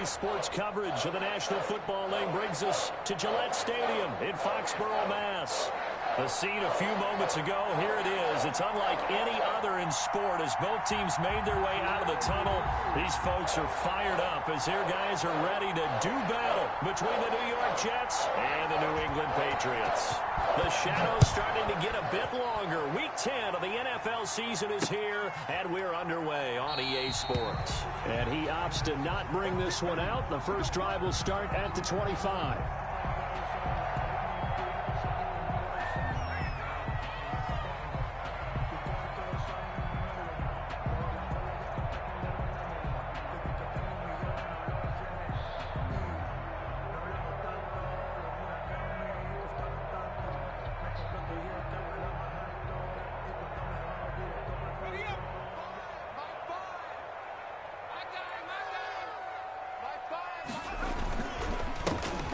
Sports coverage of the National Football League brings us to Gillette Stadium in Foxborough, Mass. The scene a few moments ago, here it is. It's unlike any other in sport as both teams made their way out of the tunnel. These folks are fired up as their guys are ready to do battle between the New York Jets and the New England Patriots. The shadow's starting to get a bit longer. Week 10 of the NFL season is here, and we're underway on EA Sports. And he opts to not bring this one out. The first drive will start at the 25.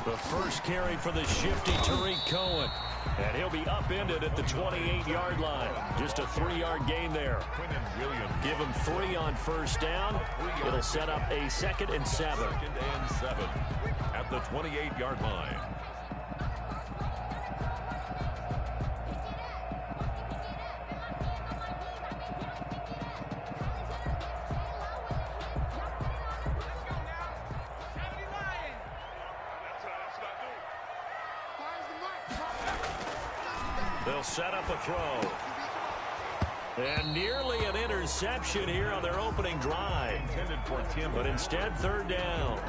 The first carry for the shifty Tariq Cohen. And he'll be upended at the 28-yard line. Just a 3-yard gain there. Give him 3 on first down. It'll set up a 2nd and 7. 2nd and 7 at the 28-yard line. They'll set up a throw. And nearly an interception here on their opening drive. But instead, 3rd down.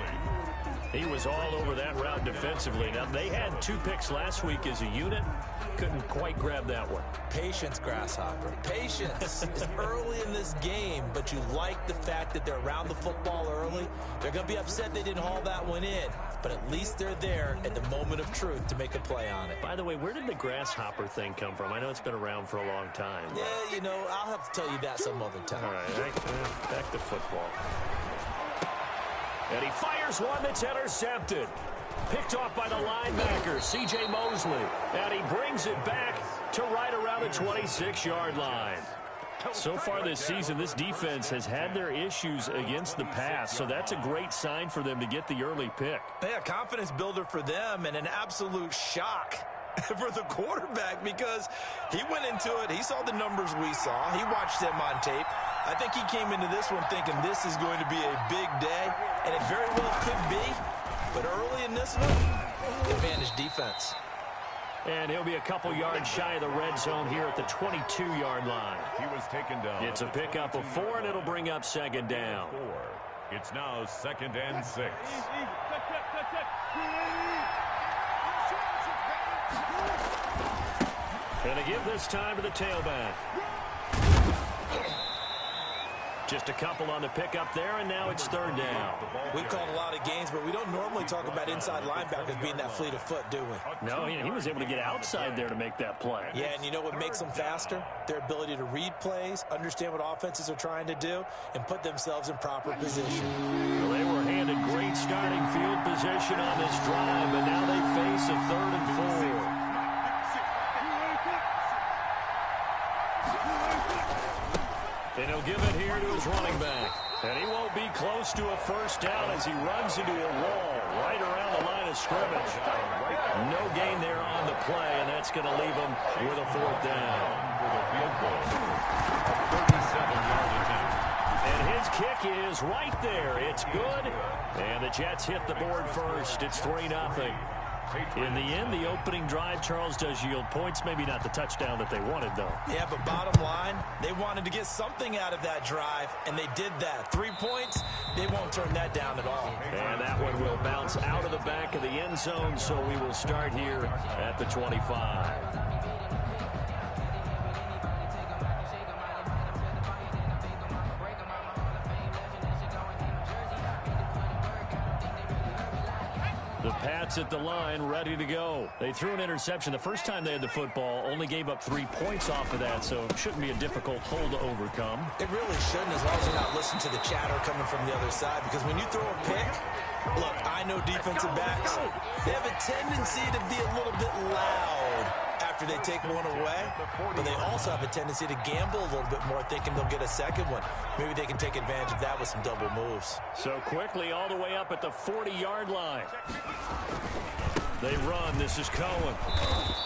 He was all over that route defensively. Now, they had 2 picks last week as a unit. Couldn't quite grab that one. Patience, Grasshopper. Patience. It's early in this game, but you like the fact that they're around the football early. They're going to be upset they didn't haul that one in, but at least they're there at the moment of truth to make a play on it. By the way, where did the grasshopper thing come from? I know it's been around for a long time. Yeah, you know, I'll have to tell you that some other time. All right, back to football. And he fires one that's intercepted. Picked off by the linebacker, C.J. Mosley. And he brings it back to right around the 26-yard line. So far this season, this defense has had their issues against the pass, so that's a great sign for them to get the early pick. Yeah, confidence builder for them and an absolute shock for the quarterback because he went into it. He saw the numbers we saw. He watched them on tape. I think he came into this one thinking this is going to be a big day, and it very well could be. But early in this one, advantage defense. And he'll be a couple yards shy of the red zone here at the 22-yard line. He was taken down. It's a pickup of 4, and it'll bring up 2nd down. It's now 2nd and 6. And they give this time to the tailback. Just a couple on the pickup there, and now it's 3rd down. We've called a lot of games, but we don't normally talk about inside linebackers being that fleet of foot, do we? No, he was able to get outside there to make that play. Yeah, and you know what makes them faster? Their ability to read plays, understand what offenses are trying to do, and put themselves in proper position. Well, they were handed great starting field position on this drive, but now they face a 3rd and 4. And he'll give it here to his running back. And he won't be close to a first down as he runs into a wall right around the line of scrimmage. No gain there on the play, and that's going to leave him with a 4th down. And his kick is right there. It's good. And the Jets hit the board first. It's 3-0. In the end, the opening drive, Charles, does yield points. Maybe not the touchdown that they wanted, though. Yeah, but bottom line, they wanted to get something out of that drive, and they did that. 3 points, they won't turn that down at all. And that one will bounce out of the back of the end zone, so we will start here at the 25. The Pats at the line, ready to go. They threw an interception the first time they had the football, only gave up 3 points off of that, so it shouldn't be a difficult hole to overcome. It really shouldn't, as long as you're not listening to the chatter coming from the other side, because when you throw a pick, look, I know defensive backs, they have a tendency to be a little bit loud after they take one away, but they also have a tendency to gamble a little bit more, thinking they'll get a second one. Maybe they can take advantage of that with some double moves. So quickly all the way up at the 40-yard line. They run. This is Cohen.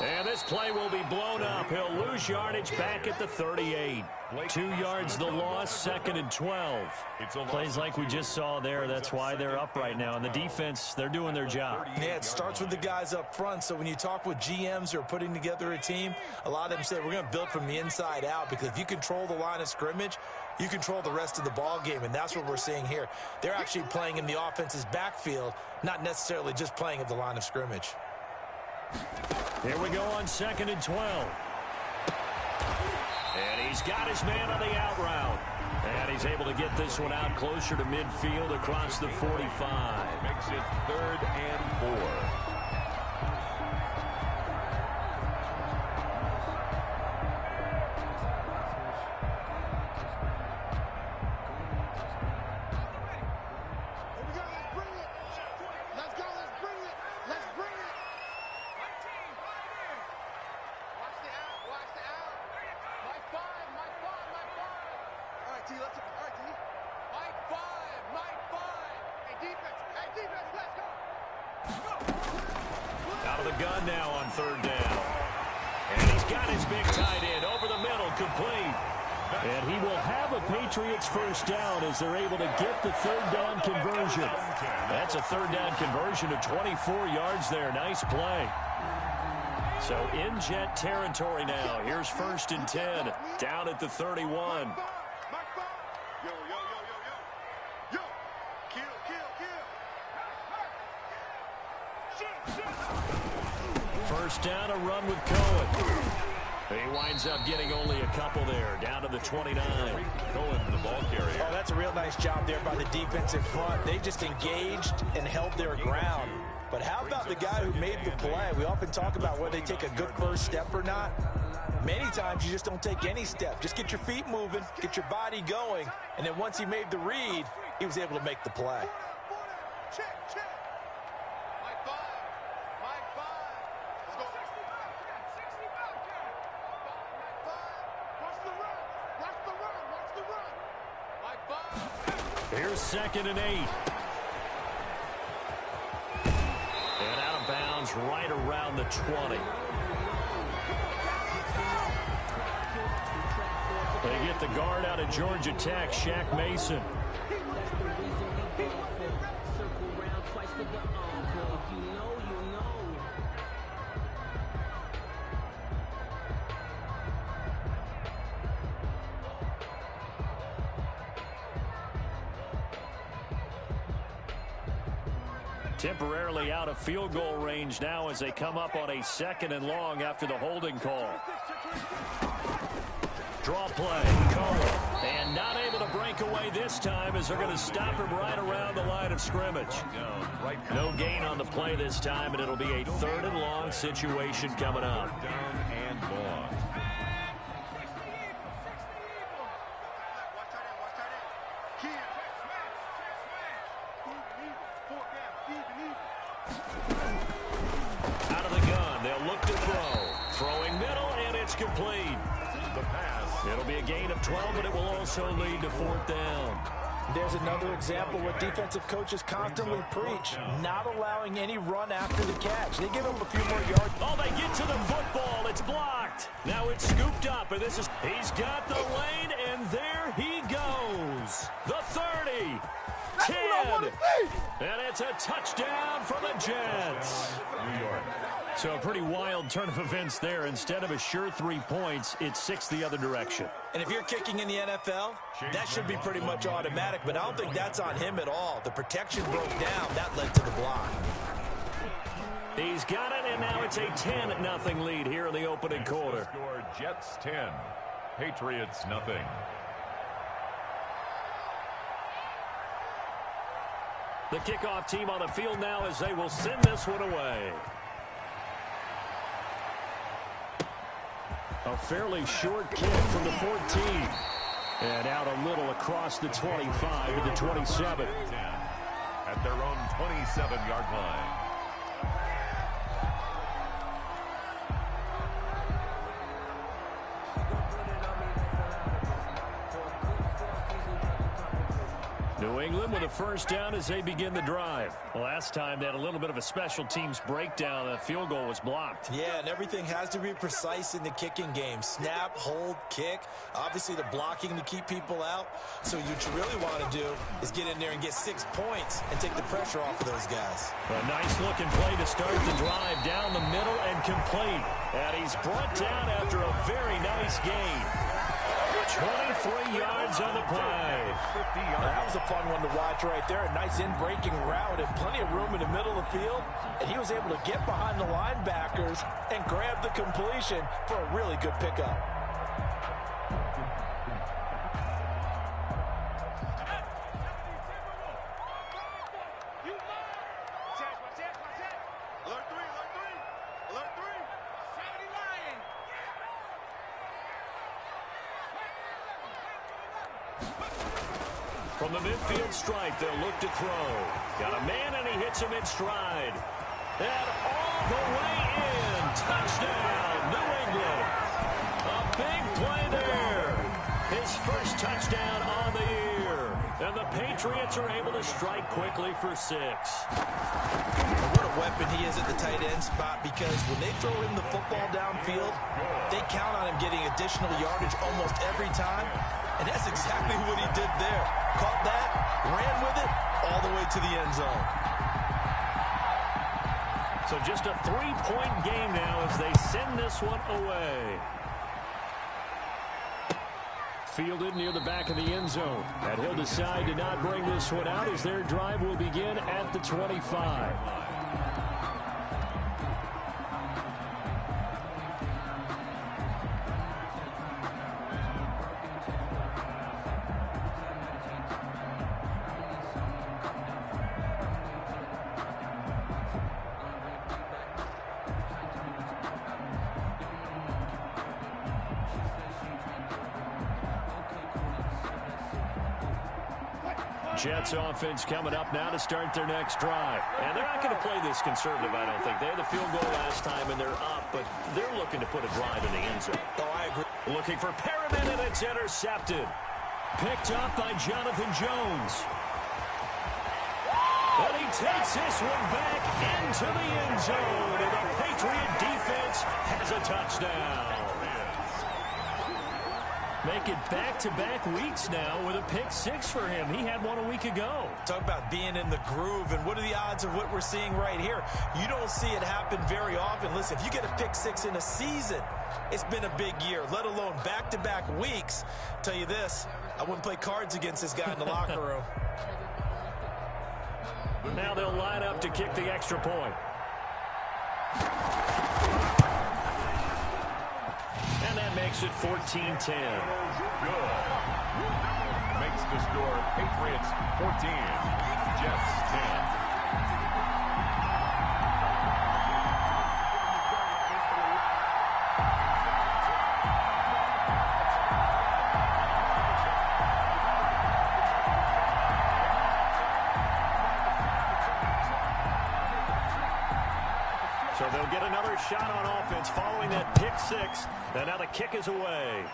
And this play will be blown up. He'll lose yardage back at the 38. 2 yards the loss, 2nd and 12. Plays like we just saw there. That's why they're up right now. And the defense, they're doing their job. Yeah, it starts with the guys up front. So when you talk with GMs who are putting together a team, a lot of them say we're going to build from the inside out, because if you control the line of scrimmage, you control the rest of the ball game, and that's what we're seeing here. They're actually playing in the offense's backfield, not necessarily just playing at the line of scrimmage. Here we go on 2nd and 12. And he's got his man on the out route. And he's able to get this one out closer to midfield across the 45. Makes it 3rd and 4. Out of the gun now on 3rd down. And he's got his big tight end over the middle, complete. And he will have a Patriots first down as they're able to get the 3rd down conversion. That's a 3rd down conversion of 24 yards there. Nice play. So in Jet territory now. Here's 1st and 10 down at the 31. First down, a run with Cohen. He winds up getting only a couple there, down to the 29. Cohen, the ball carrier. Oh, that's a real nice job there by the defensive front. They just engaged and held their ground. But how about the guy who made the play? We often talk about whether they take a good first step or not. Many times you just don't take any step. Just get your feet moving, get your body going, and then once he made the read, he was able to make the play. Here's 2nd and 8. And out of bounds right around the 20. They get the guard out of Georgia Tech, Shaq Mason. Temporarily out of field goal range now as they come up on a 2nd and long after the holding call. Draw play, Cohen, and not able to break away this time as they're going to stop him right around the line of scrimmage. No gain on the play this time, and it'll be a 3rd and long situation coming up. Down and long. Out of the gun, they'll look to throw. Throwing middle, and it's complete. The pass. It'll be a gain of 12, but it will also lead to 4th down. There's another example what defensive coaches constantly preach, not allowing any run after the catch. They give up a few more yards. Oh, they get to the football. It's blocked. Now it's scooped up, and he's got the lane, and there he goes. The 30. 10. And it's a touchdown for the Jets. New York. So a pretty wild turn of events there. Instead of a sure 3 points, it's 6 the other direction. And if you're kicking in the NFL, that should be pretty much automatic, but I don't think that's on him at all. The protection broke down. That led to the block. He's got it, and now it's a 10-0 lead here in the opening quarter. Score Jets 10, Patriots nothing. The kickoff team on the field now as they will send this one away. A fairly short kick from the 14. And out a little across the 25 to the 27. At their own 27-yard line. New England with a first down as they begin the drive. Last time they had a little bit of a special teams breakdown. That field goal was blocked. Yeah, and everything has to be precise in the kicking game. Snap, hold, kick. Obviously the blocking to keep people out. So what you really want to do is get in there and get 6 points and take the pressure off of those guys. A nice looking play to start the drive down the middle and complete. And he's brought down after a very nice gain. 23 yards on the play. That was a fun one to watch right there. A nice in-breaking route and plenty of room in the middle of the field. And he was able to get behind the linebackers and grab the completion for a really good pickup. From the midfield stripe, they'll look to throw. Got a man, and he hits him in stride. And all the way in. Touchdown, New England. A big play there. His first touchdown on the year. And the Patriots are able to strike quickly for 6. What a weapon he is at the tight end spot, because when they throw him the football downfield, they count on him getting additional yardage almost every time. And that's exactly what he did there. Caught that, ran with it, all the way to the end zone. So just a 3-point game now as they send this one away. Fielded near the back of the end zone. And he'll decide to not bring this one out as their drive will begin at the 25. Jets offense coming up now to start their next drive. And they're not going to play this conservative, I don't think. They had the field goal last time, and they're up, but they're looking to put a drive in the end zone. Oh, I agree. Looking for Perriman, and it's intercepted. Picked up by Jonathan Jones. And he takes this one back into the end zone, and the Patriot defense has a touchdown. Make it back-to-back weeks now with a pick 6 for him. He had one a week ago. Talk about being in the groove, and what are the odds of what we're seeing right here? You don't see it happen very often. Listen, if you get a pick 6 in a season, it's been a big year, let alone back-to-back weeks. Tell you this, I wouldn't play cards against this guy in the locker room. Now they'll line up to kick the extra point. And that makes it 14-10. Good. Makes the score Patriots 14, Jets 10. So they'll get another shot on offense following that pick 6. And now the kick is away.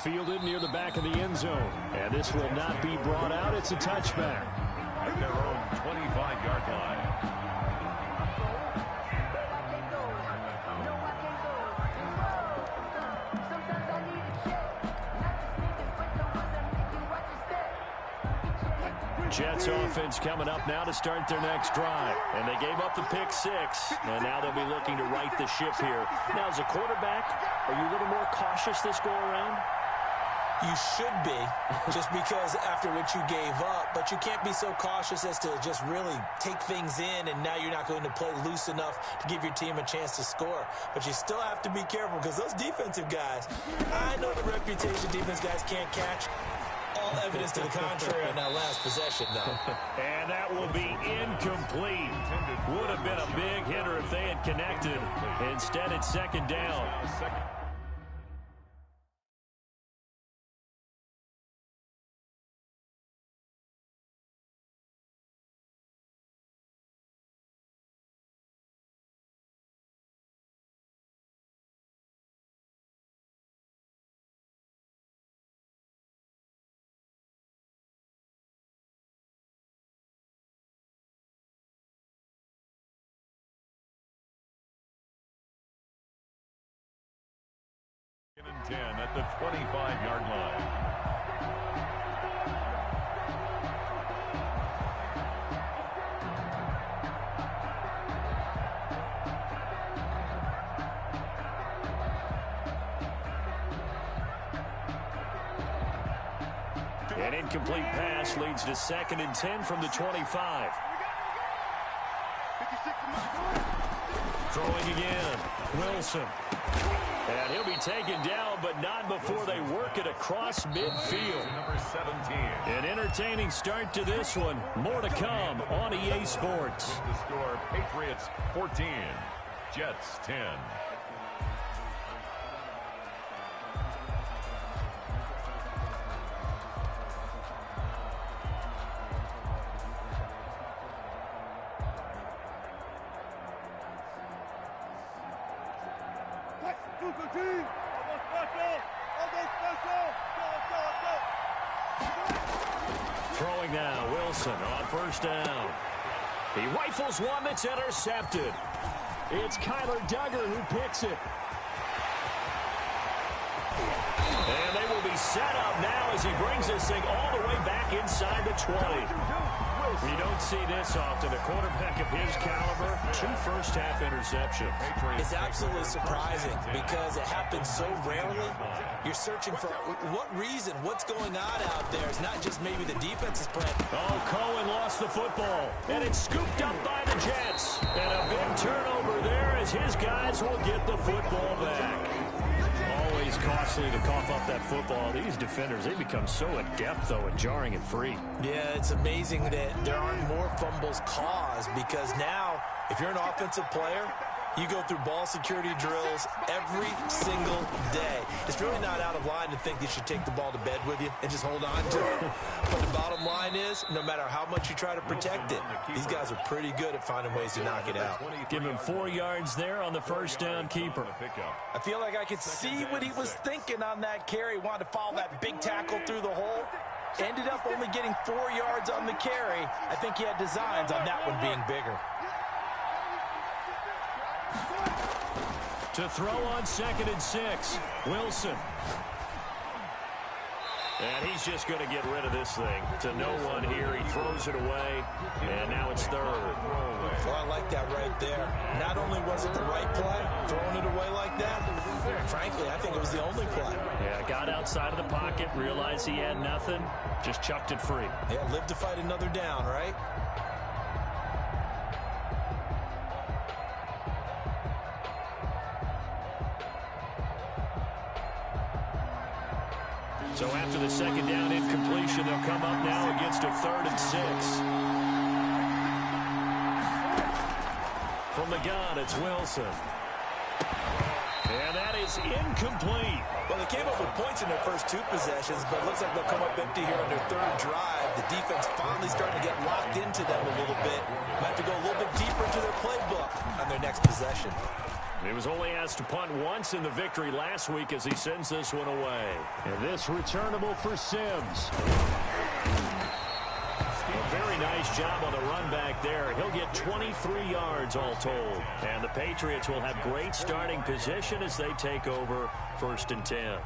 Fielded near the back of the end zone. And this will not be brought out. It's a touchback. At their own 25-yard line. Jets offense coming up now to start their next drive. And they gave up the pick 6. And now they'll be looking to right the ship here. Now, as a quarterback, are you a little more cautious this go-around? You should be, just because after what you gave up. But you can't be so cautious as to just really take things in, and now you're not going to play loose enough to give your team a chance to score. But you still have to be careful, because those defensive guys, I know the reputation defense guys can't catch. All evidence to the contrary on that last possession, though. And that will be incomplete. Would have been a big hitter if they had connected. Instead, it's second down. 10 at the 25-yard line. An incomplete pass leads to 2nd and 10 from the 25. Throwing again. Wilson. And he'll be taken down, but not before they work it across midfield. Number 17. An entertaining start to this one. More to come on EA Sports. With the score, Patriots 14, Jets 10. Throwing now, Wilson on 1st down. He rifles one that's intercepted. It's Kyler Duggar who picks it. And they will be set up now as he brings this thing all the way back inside the 20. You don't see this often. A quarterback of his caliber, 2 first-half interceptions. It's absolutely surprising because it happens so rarely. You're searching for what reason, what's going on out there. It's not just maybe the defense is playing. Oh, Cohen lost the football, and it's scooped up by the Jets. And a big turnover there as his guys will get the football back. Always costly to cough up that football. These defenders, they become so adept, though, at jarring it free. Yeah, it's amazing that there aren't more fumbles caused because now, if you're an offensive player, you go through ball security drills every single day. It's really not out of line to think you should take the ball to bed with you and just hold on to it. But the bottom line is, no matter how much you try to protect it, these guys are pretty good at finding ways to knock it out. Give him 4 yards there on the 1st down keeper. I feel like I could see what he was thinking on that carry. Wanted to follow that big tackle through the hole. Ended up only getting 4 yards on the carry. I think he had designs on that one being bigger. To throw on 2nd and 6, Wilson. And he's just going to get rid of this thing. To no one here. He throws it away, and now it's 3rd. Well, I like that right there. Not only was it the right play, throwing it away like that, frankly, I think it was the only play. Yeah, got outside of the pocket, realized he had nothing, just chucked it free. Yeah, live to fight another down, right? So after the 2nd down incompletion, they'll come up now against a 3rd and 6. From the gun, it's Wilson. And that is incomplete. Well, they came up with points in their first 2 possessions, but it looks like they'll come up empty here on their 3rd drive. The defense finally starting to get locked into them a little bit. Might have to go a little bit deeper into their playbook on their next possession. He was only asked to punt once in the victory last week as he sends this one away. And this returnable for Sims. A very nice job on the run back there. He'll get 23 yards all told. And the Patriots will have great starting position as they take over 1st and 10.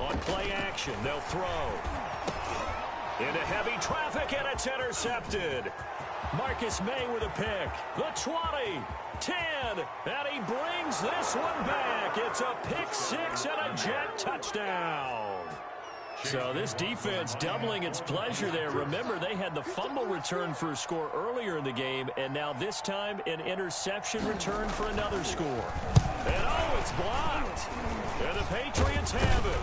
On play action, they'll throw. Into heavy traffic, and it's intercepted. Marcus May with a pick. The 20, 10, and he brings this one back. It's a pick 6 and a Jet touchdown. So this defense doubling its pleasure there. Remember, they had the fumble return for a score earlier in the game, and now this time an interception return for another score. And oh, it's blocked. And the Patriots have it.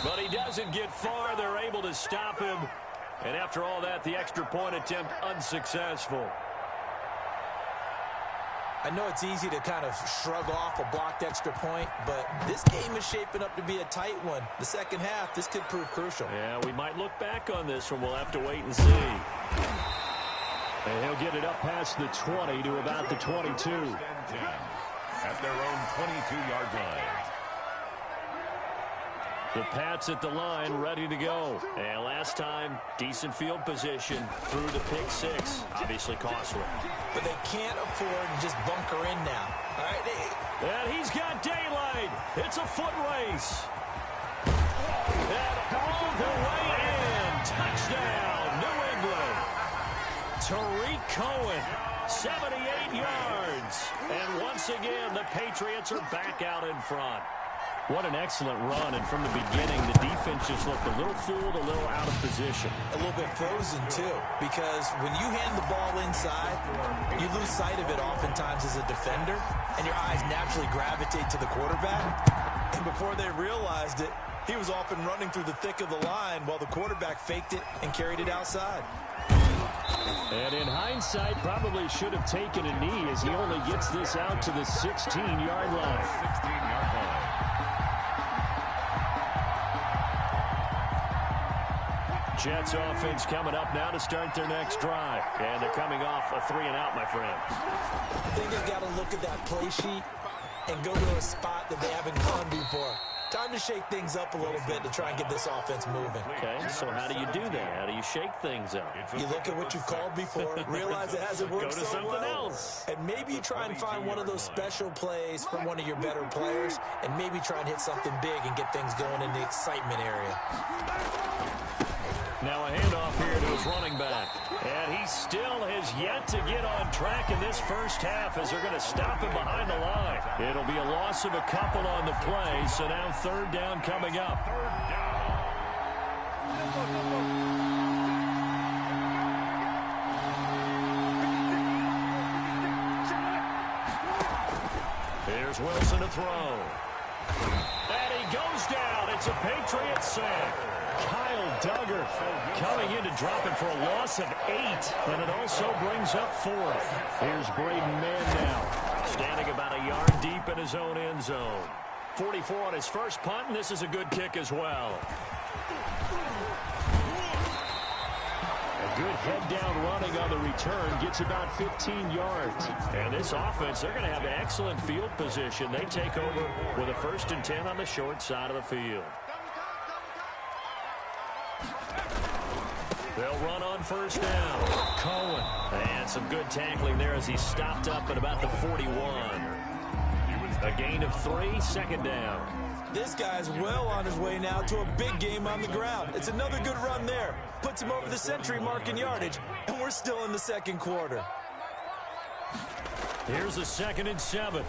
But he doesn't get far. They're able to stop him. And after all that, the extra point attempt unsuccessful. I know it's easy to kind of shrug off a blocked extra point, but this game is shaping up to be a tight one. The second half, this could prove crucial. Yeah, we might look back on this one. We'll have to wait and see. And he'll get it up past the 20 to about the 22. At their own 22-yard line. The Pats at the line, ready to go. And last time, decent field position through the pick six. Obviously costly. But they can't afford to just bunker in now. All right, and he's got daylight. It's a foot race. And all the way in. Touchdown, New England. Tariq Cohen, 78 yards. And once again, the Patriots are back out in front. What an excellent run, and from the beginning, the defense just looked a little fooled, a little out of position. A little bit frozen, too, because when you hand the ball inside, you lose sight of it oftentimes as a defender, and your eyes naturally gravitate to the quarterback. And before they realized it, he was off and running through the thick of the line while the quarterback faked it and carried it outside. And in hindsight, probably should have taken a knee as he only gets this out to the 16-yard line. 16-yard line. Jets offense coming up now to start their next drive. And they're coming off a 3-and-out, my friends. I think they've got to look at that play sheet and go to a spot that they haven't gone before. Time to shake things up a little bit to try and get this offense moving. Okay, so how do you do that? How do you shake things up? You look at what you've called before, realize it hasn't worked Go to so something well, else. and maybe you try and find one of those special plays from one of your better players, and maybe try and hit something big and get things going in the excitement area. Now a handoff here to his running back. And he still has yet to get on track in this first half as they're going to stop him behind the line. It'll be a loss of a couple on the play, so now third down coming up. Here's Wilson to throw. And he goes down. It's a Patriot sack. Kyle Duggar coming in to drop it for a loss of 8. And it also brings up 4th. Here's Braden Mann now, standing about a yard deep in his own end zone. 44 on his first punt, and this is a good kick as well. A good head-down running on the return gets about 15 yards. And this offense, they're going to have excellent field position. They take over with a 1st and 10 on the short side of the field. They'll run on first down. Cohen. And some good tackling there as he stopped up at about the 41. A gain of 3, 2nd down. This guy's well on his way now to a big game on the ground. It's another good run there. Puts him over the century mark in yardage, and we're still in the second quarter. Here's a 2nd and 7.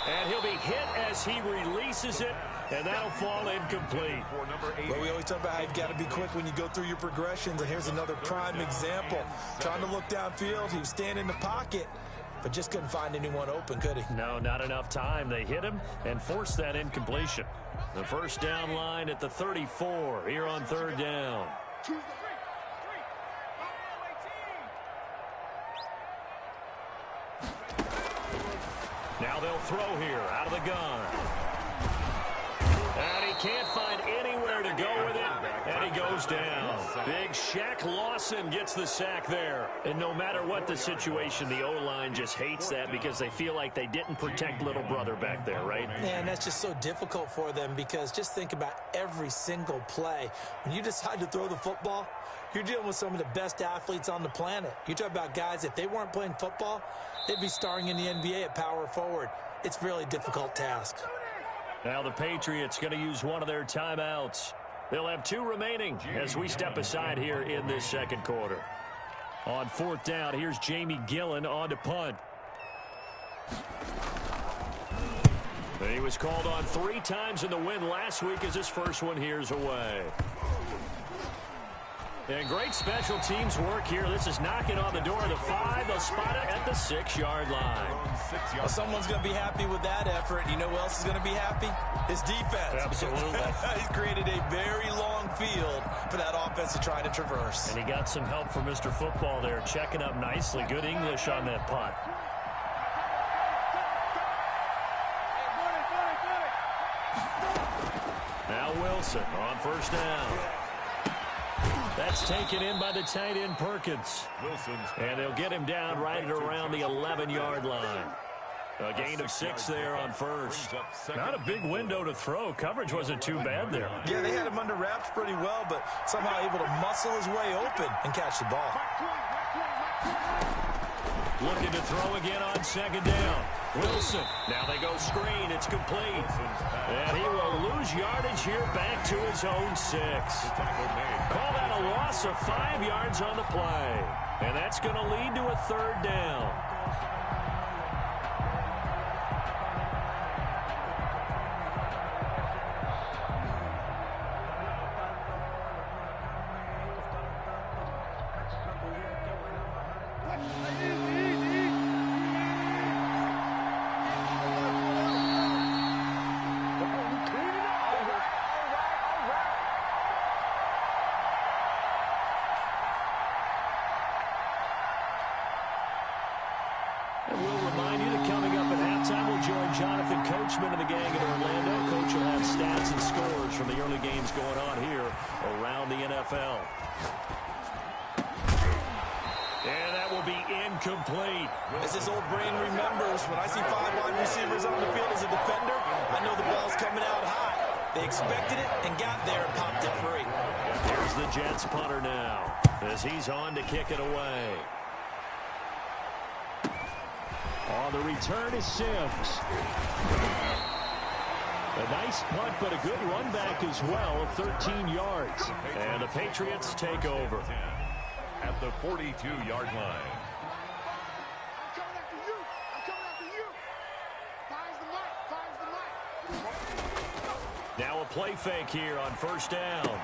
And he'll be hit as he releases it, and that'll fall incomplete. Well, we always talk about how you've got to be quick when you go through your progressions, and here's another prime example. Trying to look downfield, he was standing in the pocket, but just couldn't find anyone open, could he? No, not enough time. They hit him and forced that incompletion. The first down line at the 34 here on third down. Now they'll throw here out of the gun. And he can't find anywhere to go with it, and he goes down. Big Shaq Lawson gets the sack there. And no matter what the situation, the O-line just hates that because they feel like they didn't protect little brother back there, right? Yeah, and that's just so difficult for them because just think about every single play. When you decide to throw the football, you're dealing with some of the best athletes on the planet. You talk about guys, if they weren't playing football, they'd be starring in the NBA at power forward. It's a really difficult task. Now the Patriots going to use one of their timeouts. They'll have 2 remaining as we step aside here in this second quarter. On 4th down, here's Jamie Gillen on to punt. He was called on 3 times in the win last week as his first one here's away. And great special teams work here. This is knocking on the door of the 5. They'll spot it at the 6-yard line. Well, someone's going to be happy with that effort. You know who else is going to be happy? His defense. Absolutely. He's created a very long field for that offense to try to traverse. And he got some help from Mr. Football there, checking up nicely. Good English on that punt. Now Wilson on first down. That's taken in by the tight end Perkins. And they'll get him down right at around the 11-yard line. A gain of 6 there on first. Not a big window to throw. Coverage wasn't too bad there. Yeah, they had him under wraps pretty well, but somehow able to muscle his way open and catch the ball. Looking to throw again on second down. Wilson. Now they go screen. It's complete. And he will lose yardage here back to his own 6. Call that a loss of 5 yards on the play. And that's going to lead to a third down. And we'll remind you that coming up at halftime, we'll join Jonathan Coachman and the gang in Orlando. Coach will have stats and scores from the early games going on here around the NFL. And that will be incomplete. As his old brain remembers, when I see 5 wide receivers on the field as a defender, I know the ball's coming out high. They expected it and got there and popped it free. Here's the Jets punter now as he's on to kick it away. On the return is Sims. A nice punt, but a good run back as well of 13 yards. And the Patriots take over. At the 42-yard line. Now a play fake here on first down.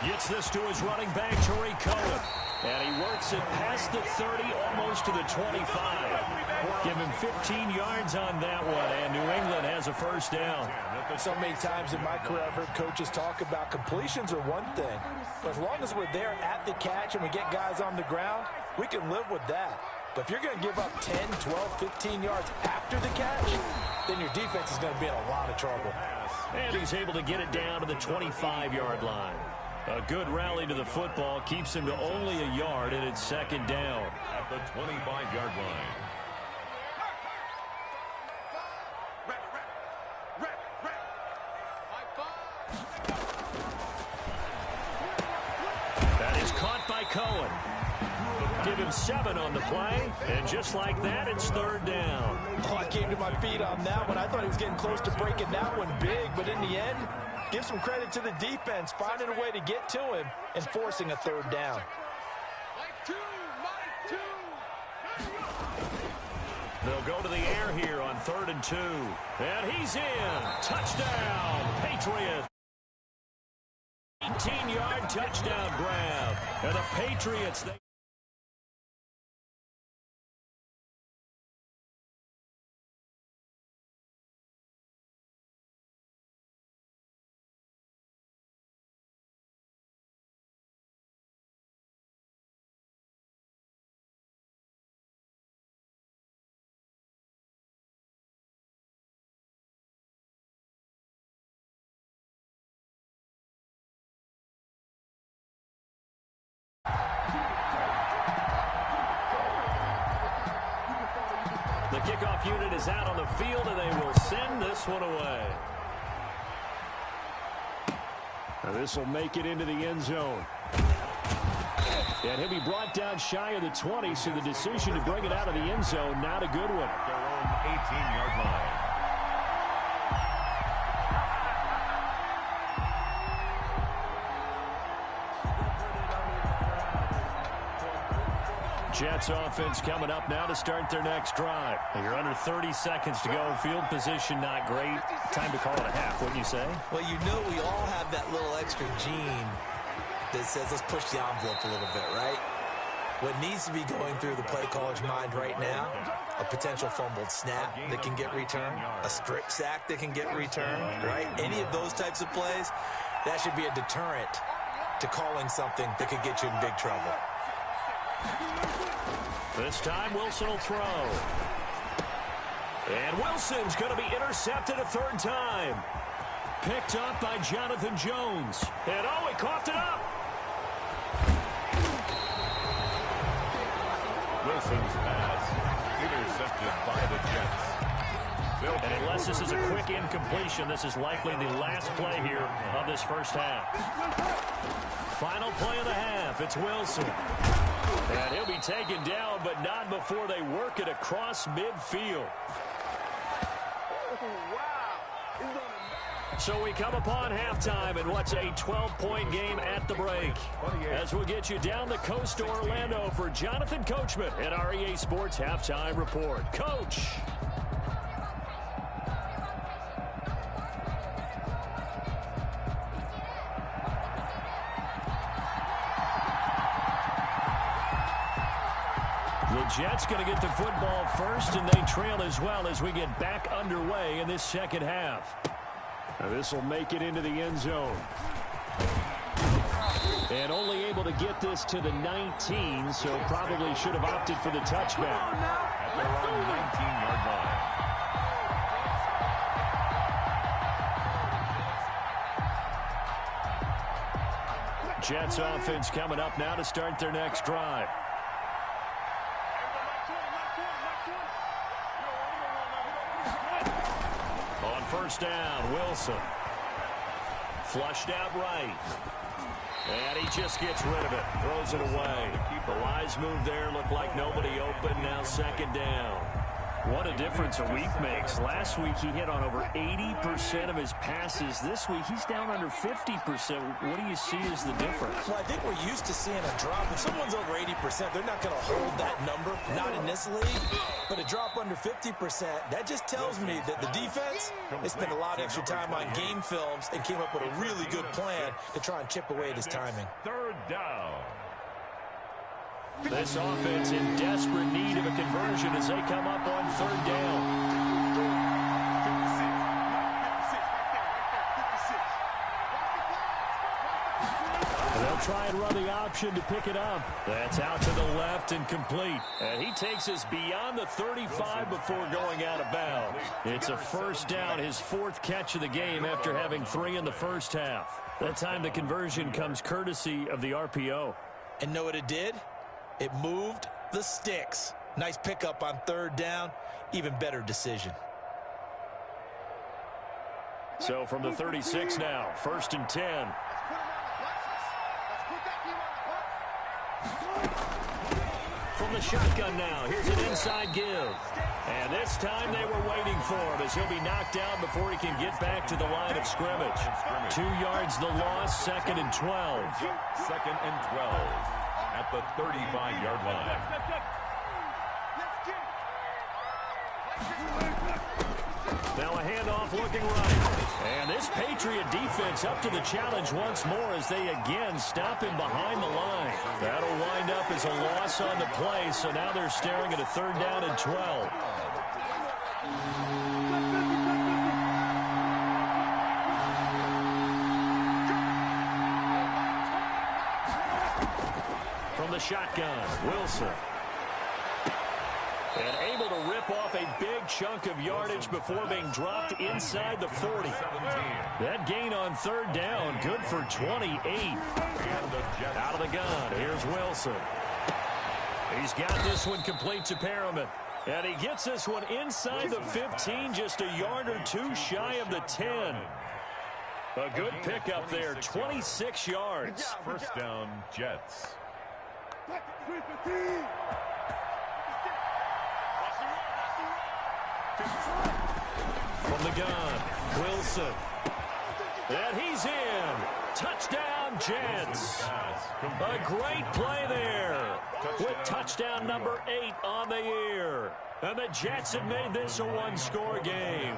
Gets this to his running back, Tariq Cohen. And he works it past the 30, almost to the 25. Give him 15 yards on that one, and New England has a first down. So many times in my career, I've heard coaches talk about completions are one thing. But as long as we're there at the catch and we get guys on the ground, we can live with that. But if you're going to give up 10, 12, 15 yards after the catch, then your defense is going to be in a lot of trouble. And he's able to get it down to the 25-yard line. A good rally to the football keeps him to only a yard, and it's second down. At the 25-yard line. That is caught by Cohen. Give him 7 on the play, and just like that, it's third down. Oh, I came to my feet on that one. I thought he was getting close to breaking that one big, but in the end, give some credit to the defense, finding a way to get to him and forcing a third down. They'll go to the air here on 3rd and 2. And he's in. Touchdown, Patriots. 18-yard touchdown grab. And the Patriots, they... The kickoff unit is out on the field, and they will send this one away. Now this will make it into the end zone. And he'll be brought down shy of the 20, so the decision to bring it out of the end zone, not a good one. Their own 18-yard line. Jets offense coming up now to start their next drive. You're under 30 seconds to go. Field position not great. Time to call it a half, wouldn't you say? Well, you know we all have that little extra gene that says let's push the envelope a little bit, right? What needs to be going through the play caller's mind right now, a potential fumbled snap that can get returned, a strip sack that can get returned, right? Any of those types of plays, that should be a deterrent to calling something that could get you in big trouble. This time Wilson will throw. And Wilson's going to be intercepted a third time. Picked up by Jonathan Jones. And oh, he coughed it up. Wilson's pass intercepted by the Jets. And unless this is a quick incompletion, this is likely the last play here of this first half. Final play of the half. It's Wilson. And he'll be taken down, but not before they work it across midfield. So we come upon halftime in what's a 12-point game at the break. As we'll get you down the coast to Orlando for Jonathan Coachman at our EA Sports Halftime Report. Coach. The Jets going to get the football first, and they trail as well as we get back underway in this second half. Now this will make it into the end zone. And only able to get this to the 19, so probably should have opted for the touchback. At their own 19-yard line. Jets offense coming up now to start their next drive. On first down, Wilson. Flushed out right. And he just gets rid of it. Throws it away. The wise move there. Looked like nobody open. Now second down. What a difference a week makes. Last week he hit on over 80% of his passes. This week he's down under 50%. What do you see as the difference? Well, I think we're used to seeing a drop. If someone's over 80%, they're not going to hold that number. Not in this league. But a drop under 50%, that just tells me that the defense, they spent a lot of extra time on game films and came up with a really good plan to try and chip away at his timing. Third down. This offense in desperate need of a conversion as they come up on third down. They'll try and run the option to pick it up. That's out to the left and complete. And he takes us beyond the 35 before going out of bounds. It's a first down, his fourth catch of the game after having 3 in the first half. That time the conversion comes courtesy of the RPO. And know what it did? It moved the sticks. Nice pickup on third down. Even better decision. So from the 36 now, first and 10. From the shotgun now, here's an inside give. And this time they were waiting for him as he'll be knocked down before he can get back to the line of scrimmage. 2 yards the loss, second and 12. Second and 12. At the 35-yard line. Now a handoff looking right. And this Patriot defense up to the challenge once more as they again stop him behind the line. That'll wind up as a loss on the play, so now they're staring at a third down and 12. From the shotgun, Wilson. And able to rip off a big chunk of yardage before being dropped inside the 40. That gain on third down, good for 28. Out of the gun, here's Wilson. He's got this one complete to Perriman. And he gets this one inside the 15, just a yard or two shy of the 10. A good pickup there, 26 yards. First down, Jets. From the gun, Wilson. And he's in. Touchdown, Jets. A great play there with touchdown number 8 on the year. And the Jets have made this a one-score game.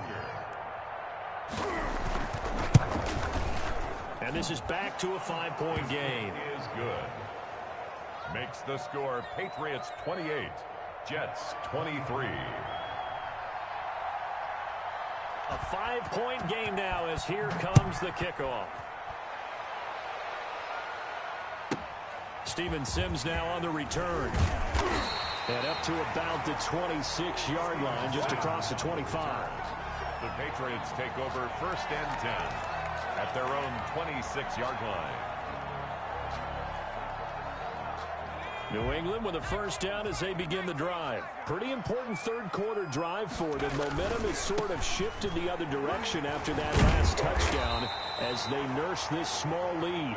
And this is back to a 5-point game. Is good. Makes the score Patriots 28, Jets 23. A 5-point game now as here comes the kickoff. Steven Sims now on the return. And up to about the 26-yard line, just across the 25. The Patriots take over first and 10 at their own 26-yard line. New England with a first down as they begin the drive. Pretty important third quarter drive for them. Momentum has sort of shifted the other direction after that last touchdown as they nurse this small lead.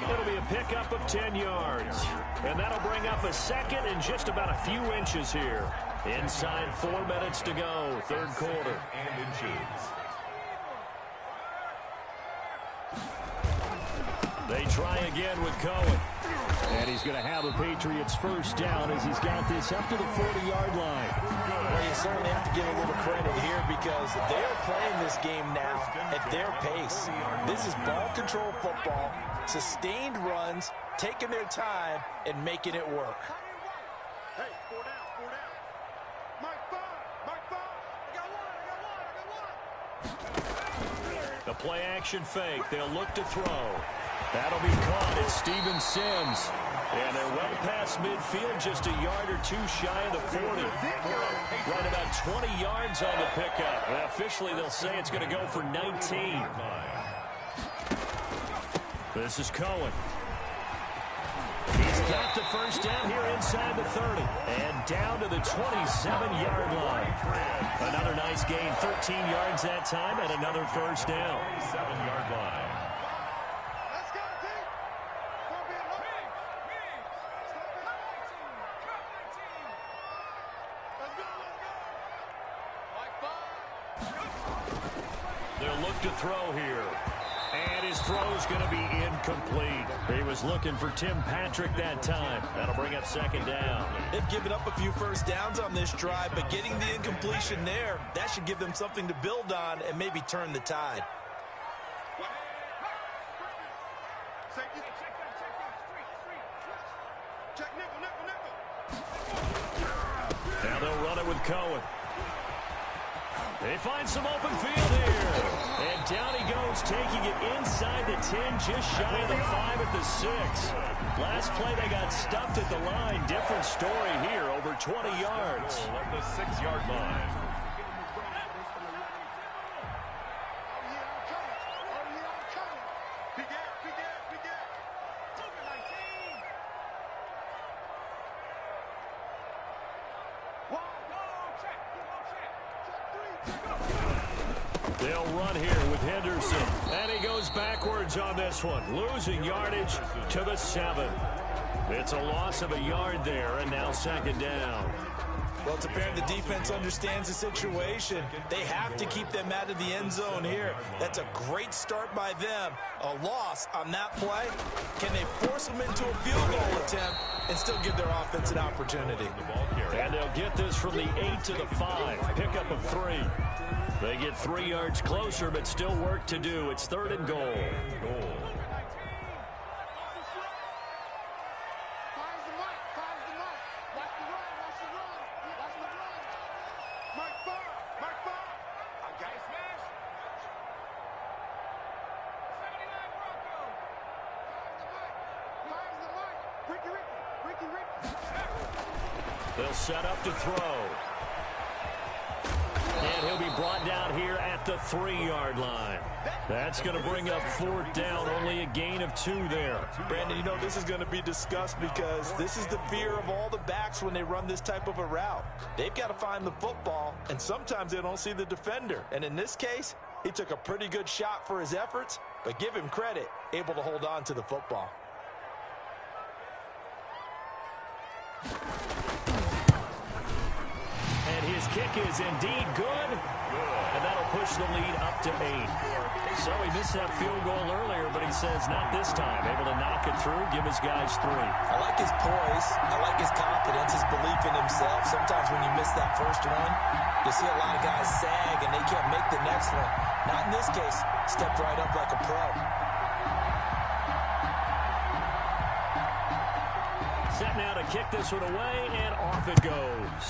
It'll be a pickup of 10 yards. And that'll bring up a second and just about a few inches here. Inside 4 minutes to go, third quarter. And inches. They try again with Cohen. And he's going to have a Patriots first down as he's got this up to the 40-yard line. Well, you certainly have to give a little credit here because they're playing this game now at their pace. This is ball control football, sustained runs, taking their time, and making it work. Hey, 4 down, 4 down. Mike 5, Mike 5. I got one. The play action fake. They'll look to throw. That'll be caught. It's Steven Sims. And they're well past midfield, just a yard or two shy of the 40. Right about 20 yards on the pickup. And officially, they'll say it's going to go for 19. This is Cohen. He's got the first down here inside the 30. And down to the 27-yard line. Another nice gain, 13 yards that time, and another first down. 7-yard line. Let's go, team. Don't be alone. Let's go, Mike 5. They'll look to throw here. And his throw's going to be incomplete. He was looking for Tim Patrick that time. That'll bring up second down. They've given up a few first downs on this drive, but getting the incompletion there, that should give them something to build on and maybe turn the tide. Check nickel, nickel, nickel. Now they'll run it with Cohen. They find some open field here. And down he goes, taking it inside the 10, just shy of the 5 at the 6. Last play, they got stuffed at the line. Different story here, over 20 yards. At the 6-yard line. They'll run here with Henderson. And he goes backwards on this one, losing yardage to the 7. It's a loss of a yard there, and now second down. Well, it's apparent the defense understands the situation. They have to keep them out of the end zone here. That's a great start by them. A loss on that play. Can they force them into a field goal attempt and still give their offense an opportunity? And they'll get this from the 8 to the 5. Pickup of 3. They get 3 yards closer, but still work to do. It's third and goal. They'll set up to throw. And he'll be brought down here at the 3-yard line. That's going to bring up fourth down, only a gain of 2 there. Brandon, you know this is going to be discussed because this is the fear of all the backs when they run this type of a route. They've got to find the football, and sometimes they don't see the defender. And in this case, he took a pretty good shot for his efforts, but give him credit, able to hold on to the football. And his kick is indeed good. And that'll push the lead up to 8. So he missed that field goal earlier, but he says not this time. Able to knock it through, give his guys 3. I like his poise. I like his confidence, his belief in himself. Sometimes when you miss that first one, you see a lot of guys sag and they can't make the next one. Not in this case. Stepped right up like a pro. Set now to kick this one away, and off it goes.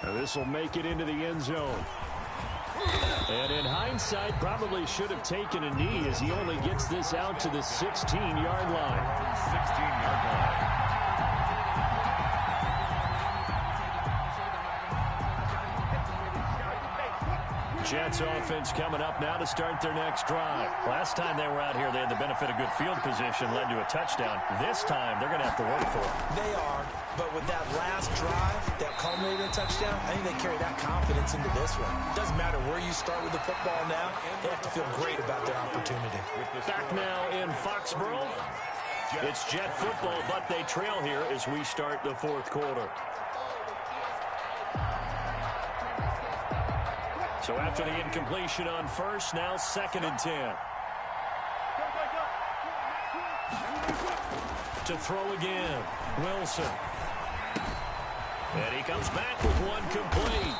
Now this will make it into the end zone. And in hindsight, probably should have taken a knee as he only gets this out to the 16-yard line. 16-yard line. Jets offense coming up now to start their next drive. Last time they were out here, they had the benefit of good field position, led to a touchdown. This time, they're going to have to work for it. They are, but with that last drive that culminated in a touchdown, I think they carry that confidence into this one. It doesn't matter where you start with the football now. They have to feel great about their opportunity. Back now in Foxborough. It's Jet football, but they trail here as we start the fourth quarter. So after the incompletion on first, now 2nd and 10. To throw again, Wilson. And he comes back with one complete.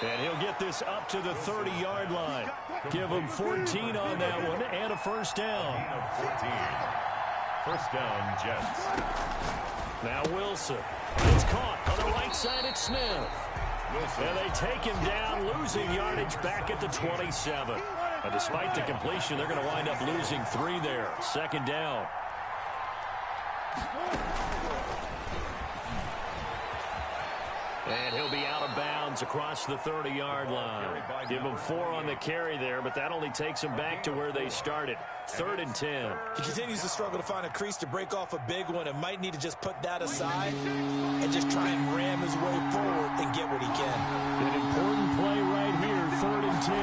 And he'll get this up to the 30-yard line. Give him 14 on that one and a first down. 14. First down, Jets. Now Wilson. It's caught on the right side at Smith. And they take him down, losing yardage back at the 27. And despite the completion, they're going to wind up losing 3 there. 2nd down. And he'll be out of bounds across the 30-yard line. Give him 4 on the carry there, but that only takes him back to where they started. 3rd and 10. He continues to struggle to find a crease to break off a big one and might need to just put that aside and just try and ram his way forward and get what he can. An important play right here, 3rd and 10.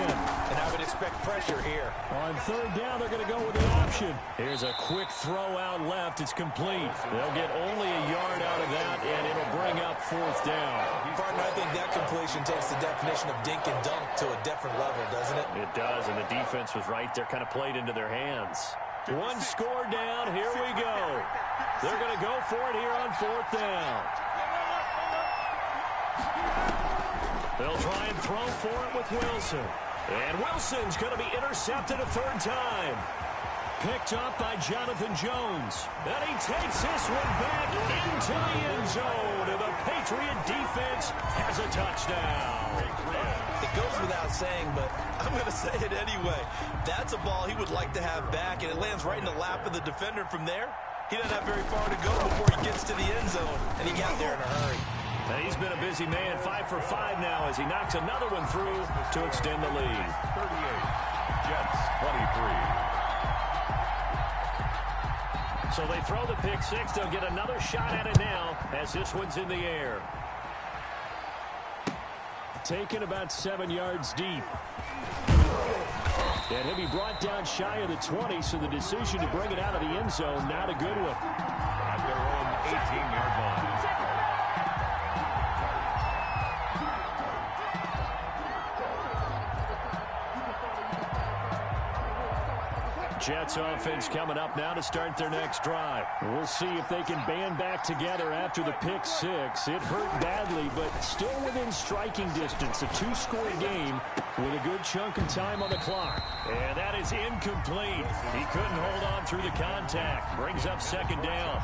And I would expect pressure here. On 3rd down, they're going to go with the option. Here's a quick throw out left. It's complete. They'll get only a yard out of that, and it'll bring up 4th down. Partner, I think that completion takes the definition of dink and dunk to a different level, doesn't it? It does, and the defense was right there, kind of played into their hands. 1 score down. Here we go. They're going to go for it here on 4th down. They'll try and throw for it with Wilson. And Wilson's going to be intercepted a 3rd time. Picked up by Jonathan Jones. And he takes this one back into the end zone. And the Patriot defense has a touchdown. It goes without saying, but I'm going to say it anyway. That's a ball he would like to have back, and it lands right in the lap of the defender from there. He doesn't have very far to go before he gets to the end zone, and he got there in a hurry. And he's been a busy man, 5 for 5 now as he knocks another one through to extend the lead. 38. Jets 23. So they throw the pick 6. They'll get another shot at it now as this one's in the air. Taken about 7 yards deep. And he'll be brought down shy of the 20, so the decision to bring it out of the end zone, not a good one. At their own 18-yard line. Jets offense coming up now to start their next drive. We'll see if they can band back together after the pick 6. It hurt badly, but still within striking distance. A 2-score game with a good chunk of time on the clock. And that is incomplete. He couldn't hold on through the contact. Brings up 2nd down.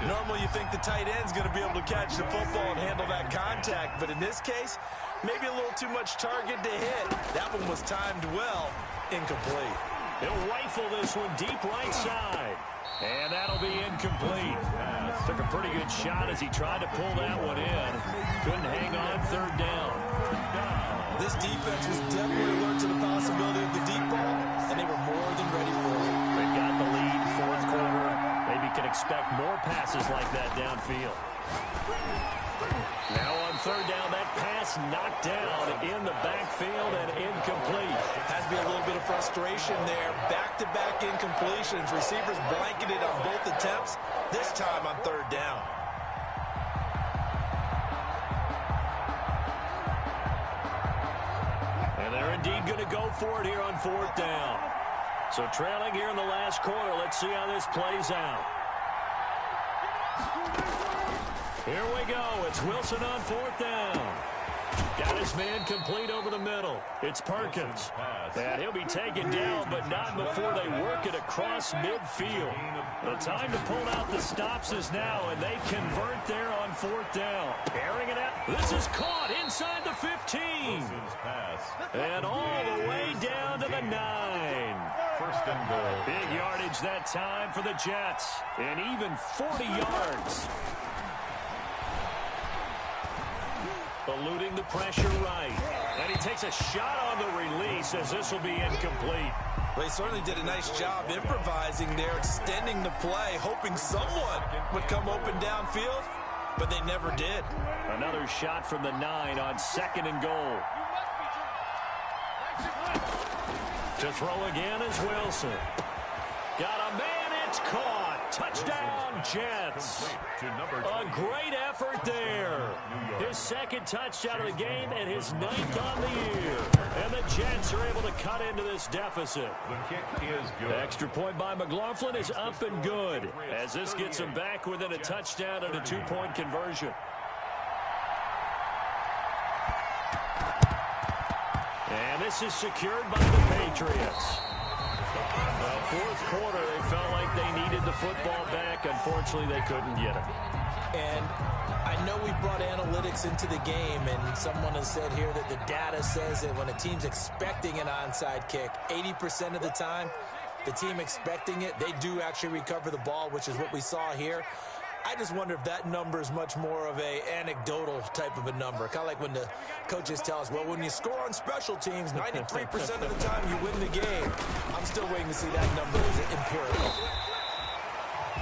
Normally you think the tight end's going to be able to catch the football and handle that contact, but in this case, maybe a little too much target to hit. That one was timed well. Incomplete. He'll rifle this one deep right side. And that'll be incomplete. Took a pretty good shot as he tried to pull that one in. Couldn't hang on 3rd down. This defense was definitely alert to the possibility of the deep ball, and they were more than ready for it. They've got the lead, 4th quarter. Maybe can expect more passes like that downfield. Now on 3rd down, that pass knocked down in the backfield and incomplete. Has to be a little bit of frustration there. Back-to-back incompletions. Receivers blanketed on both attempts, this time on 3rd down. And they're indeed going to go for it here on 4th down. So trailing here in the last quarter. Let's see how this plays out. Here we go. It's Wilson on 4th down. Got his man complete over the middle. It's Perkins. And he'll be taken down, but not before they work it across midfield. The time to pull out the stops is now, and they convert there on 4th down. Airing it out. This is caught inside the 15. And all the way down to the 9. 1st and goal. Big yardage that time for the Jets. And even 40 yards. Eluding the pressure right. And he takes a shot on the release as this will be incomplete. Well, he certainly did a nice job improvising there, extending the play, hoping someone would come open downfield, but they never did. Another shot from the 9 on 2nd and goal. To throw again is Wilson. Got a man, it's caught. Touchdown, Jets. A great effort there. His 2nd touchdown of the game and his 9th on the year. And the Jets are able to cut into this deficit. The kick is good. Extra point by McLaughlin is up and good as this gets him back within a touchdown and a 2-point conversion. And this is secured by the Patriots. Fourth quarter, they felt like they needed the football back. Unfortunately, they couldn't get it. And I know we brought analytics into the game, and someone has said here that the data says that when a team's expecting an onside kick, 80% of the time, the team expecting it, they do actually recover the ball, which is what we saw here. I just wonder if that number is much more of a anecdotal type of a number. Kind of like when the coaches tell us, well, when you score on special teams, 93% of the time you win the game. I'm still waiting to see that number as empirical.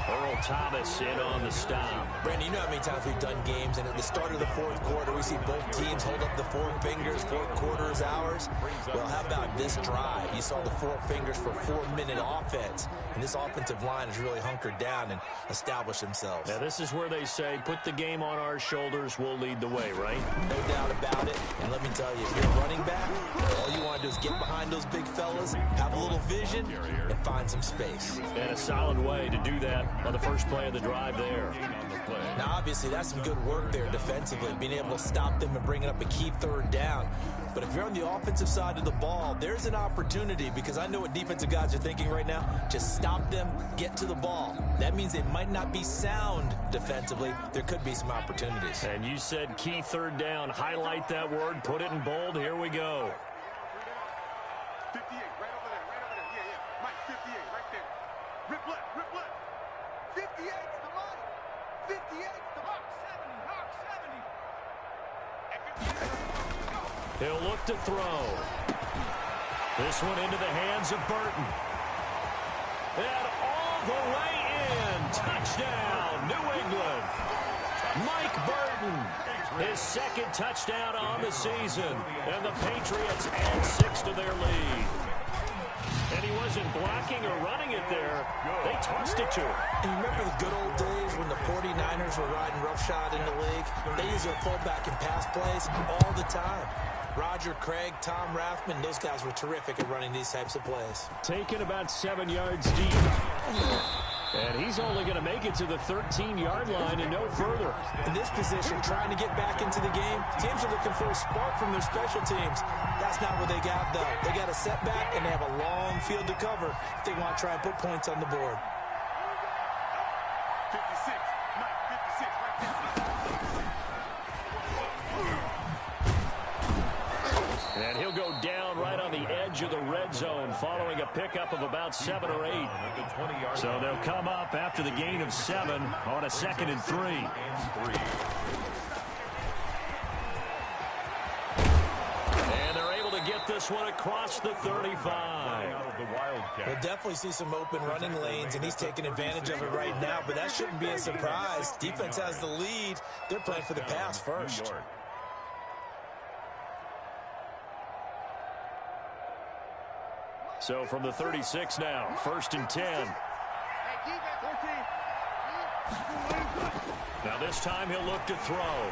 Earl Thomas in on the stop. Brandon, you know how many times we've done games, and at the start of the fourth quarter, we see both teams hold up the 4 fingers, fourth quarter is ours. Well, how about this drive? You saw the 4 fingers for 4-minute offense, and this offensive line has really hunkered down and established themselves. Now, this is where they say, put the game on our shoulders, we'll lead the way, right? No doubt about it, and let me tell you, if you're a running back, all you want to do is get behind those big fellas, have a little vision, and find some space. And a solid way to do that on the first play of the drive there. Now, obviously, that's some good work there defensively, being able to stop them and bringing up a key 3rd down. But if you're on the offensive side of the ball, there's an opportunity, because I know what defensive guys are thinking right now. Just stop them, get to the ball. That means they might not be sound defensively. There could be some opportunities. And you said key 3rd down. Highlight that word, put it in bold. Here we go. 58, right over there, right over there. Yeah. Mike, 58, right there. Rip left, rip left. 58 to the right. 58 to the Hawk 70, Hawk 70. He'll look to throw. This one into the hands of Burton. And all the way in. Touchdown, New England. Mike Burton, his 2nd touchdown on the season. And the Patriots add 6 to their lead. And he wasn't blocking or running it there. They tossed it to him. And you remember the good old days when the 49ers were riding roughshod in the league? They used their fullback in pass plays all the time. Roger Craig, Tom Rathman, those guys were terrific at running these types of plays. Taken about 7 yards deep. And he's only going to make it to the 13-yard line and no further. In this position, trying to get back into the game, teams are looking for a spark from their special teams. That's not what they got, though. They got a setback, and they have a long field to cover if they want to try and put points on the board. 56, Mike, 56, right there. And he'll go down right on the edge of the red zone following a pickup of about 7 or 8. So they'll come up after the gain of 7 on a 2nd and 3. And they're able to get this one across the 35. We'll definitely see some open running lanes, and he's taking advantage of it right now, but that shouldn't be a surprise. Defense has the lead. They're playing for the pass first. So from the 36 now, 1st and 10. Now this time he'll look to throw.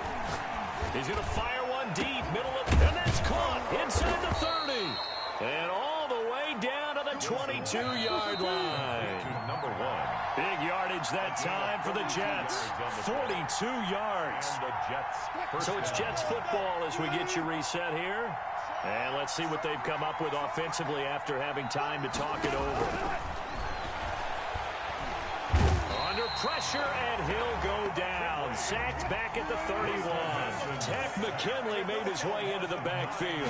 He's going to fire one deep, middle of, and that's caught inside the 30. And all the way down to the 22-yard line. Big yardage that time for the Jets. 42 yards. So it's Jets football as we get you reset here. And let's see what they've come up with offensively after having time to talk it over. Under pressure, and he'll go down. Sacked back at the 31. Tech McKinley made his way into the backfield.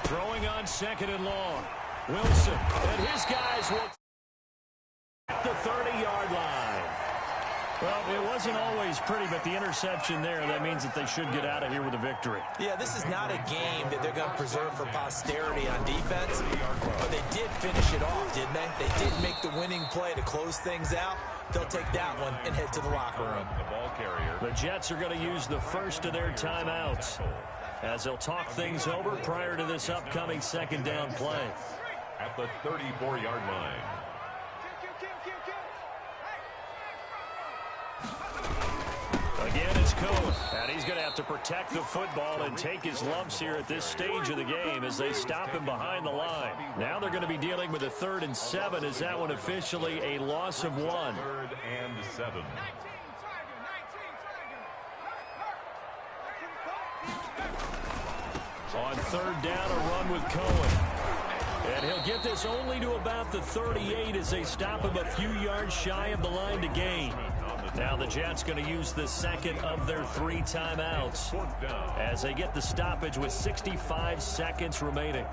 Throwing on 2nd and long. Wilson and his guys will at the 30-yard line. Well, it wasn't always pretty, but the interception there, that means that they should get out of here with a victory. Yeah, this is not a game that they're going to preserve for posterity on defense, but they did finish it off, didn't they? They did make the winning play to close things out. They'll take that one and head to the locker room. The Jets are going to use the first of their timeouts as they'll talk things over prior to this upcoming second down play. At the 34-yard line. Again, it's Cohen, and he's going to have to protect the football and take his lumps here at this stage of the game as they stop him behind the line. Now they're going to be dealing with a 3rd and 7. Is that one officially a loss of 1? 3rd and 7. On 3rd down, a run with Cohen. And he'll get this only to about the 38 as they stop him a few yards shy of the line to gain. Now the Jets going to use the second of their 3 timeouts as they get the stoppage with 65 seconds remaining.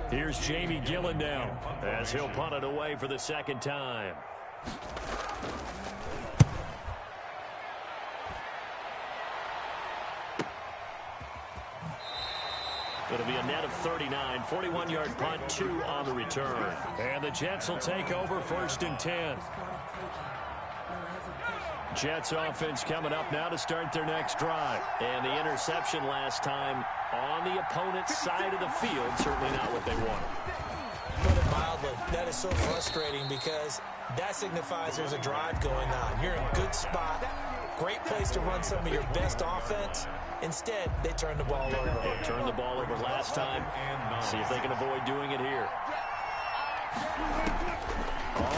Here's Jamie Gillen now as he'll punt it away for the second time. It'll be a net of 39, 41-yard punt, 2 on the return. And the Jets will take over 1st and 10. Jets offense coming up now to start their next drive. And the interception last time on the opponent's side of the field, certainly not what they wanted. Put it mildly, that is so frustrating because that signifies there's a drive going on. You're in a good spot, great place to run some of your best offense. Instead, they turned the ball over. They turned the ball over last time. See if they can avoid doing it here.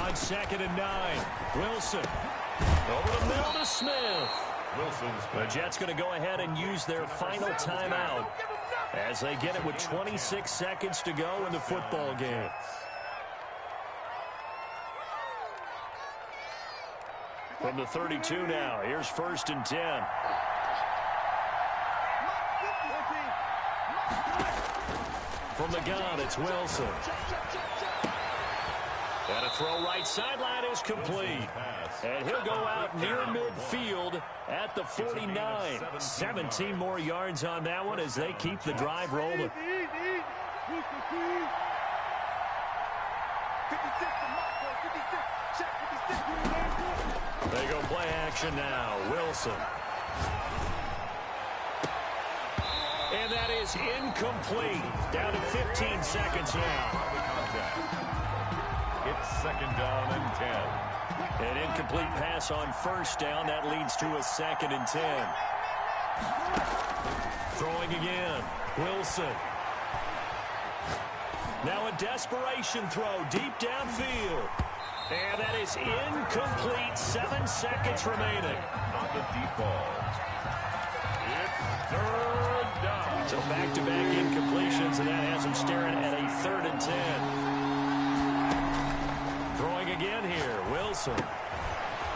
On 2nd and 9, Wilson. Over the middle to Smith. The Jets going to go ahead and use their final timeout as they get it with 26 seconds to go in the football game. From the 32 now, here's 1st and 10. From the gun, it's Wilson. And a throw right sideline is complete. And he'll go out near midfield at the 49. 17 more yards on that one as they keep the drive rolling. They go play action now. Wilson. And that is incomplete. Down to 15 seconds now. It's 2nd down and 10. An incomplete pass on 1st down. That leads to a 2nd and 10. Throwing again. Wilson. Now a desperation throw deep downfield. And that is incomplete. 7 seconds remaining. On the deep ball. It's 3rd down. So back-to-back incompletions, and that has them staring at a 3rd and 10. Throwing again here, Wilson.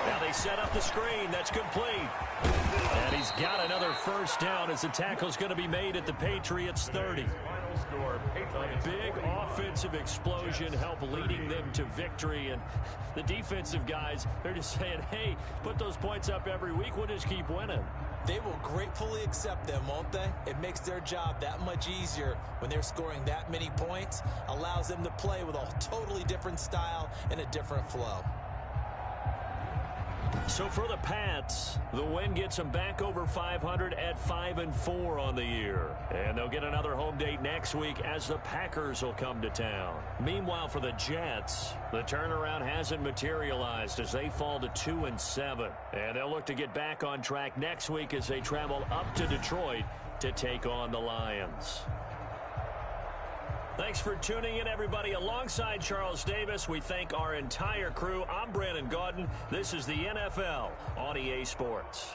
Now they set up the screen. That's complete. And he's got another 1st down as the tackle's going to be made at the Patriots' 30. A big offensive explosion help leading them to victory. And the defensive guys, they're just saying, hey, put those points up every week. We'll just keep winning. They will gratefully accept them, won't they? It makes their job that much easier when they're scoring that many points. Allows them to play with a totally different style and a different flow. So for the Pats, the win gets them back over 500 at 5-4 on the year. And they'll get another home date next week as the Packers will come to town. Meanwhile, for the Jets, the turnaround hasn't materialized as they fall to 2-7. And they'll look to get back on track next week as they travel up to Detroit to take on the Lions. Thanks for tuning in, everybody. Alongside Charles Davis, we thank our entire crew. I'm Brandon Gaudin. This is the NFL on EA Sports.